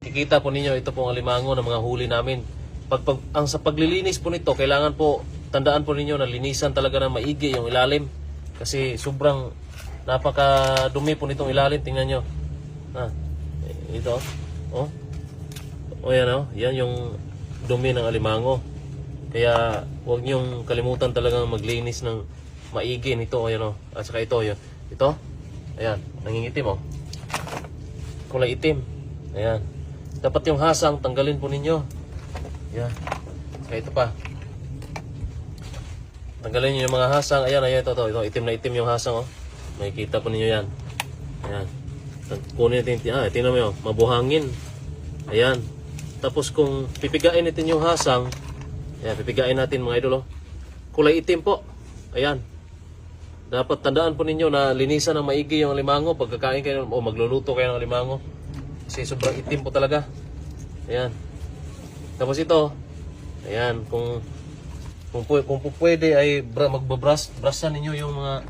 Kikita po ninyo ito pong alimango ng mga huli namin. Sa paglilinis po nito, kailangan po tandaan po ninyo na linisan talaga ng maigi yung ilalim. Kasi sobrang napakadumi po nitong ilalim. Tingnan nyo. Ito. Oh. O yan o. Yan yung dumi ng alimango. Kaya huwag nyong kalimutan talagang maglinis ng maigi nito. O yan o. At saka ito. Yun. Ito. Ayan. Nangingitim o. Kulay itim. Ayan. Dapat yung hasang tanggalin po ninyo. Ayan. Kaya ito pa. Tanggalin nyo yung mga hasang. Ayan. Ayan. Ito. Itim na itim yung hasang o. Makikita po ninyo yan. Ayan. Kunin natin. Tingnan mo yun. Mabuhangin. Ayan. Tapos kung pipigain natin yung hasang. Ayan. Pipigain natin mga idol o. Kulay itim po. Ayan. Dapat tandaan po ninyo na linisan ng maigi yung alimango pagkakain kayo o magluluto kayo ng alimango. Kasi sobrang itim po talaga. Ayan. Tapos ito, ayan, kung pwede ay brushan ninyo yung mga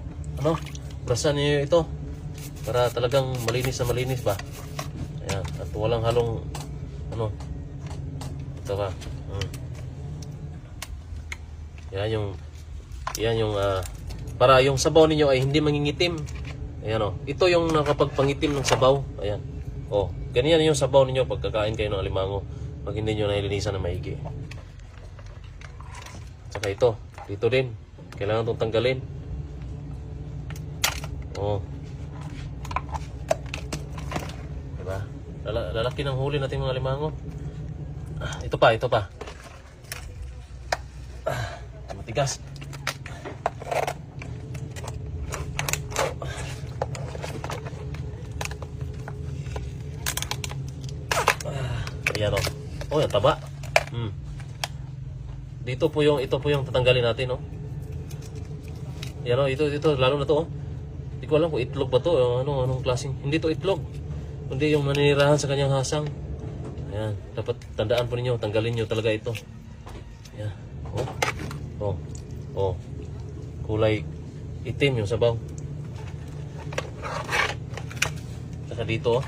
brushan ninyo ito para talagang malinis na malinis ba. Ayan, at walang halong ito ba. Yan yung para yung sabaw ninyo ay hindi mangingitim. Ayan o. Ito yung nakapagpangitim ng sabaw. Ayan. O. Ganyan yung sabaw ninyo pagkakain kayo ng alimango. Pag hindi nyo nilinisan na maigi. Saka ito. Dito din. Kailangan itong tanggalin. O. Diba? Lalaki ng huli natin mga alimango. Ito pa. Matigas. Ayan o. Oh, yung taba. Ito po yung tatanggalin natin, no. Ayan o, ito, lalo na to, oh. Hindi ko alam kung itlog ba to, anong klaseng. Hindi to itlog. Kundi yung maninirahan sa kanyang hasang. Ayan, dapat tandaan po ninyo, tanggalin nyo talaga ito. Ayan. Oh. Kulay itim yung sabaw. Saka dito, oh.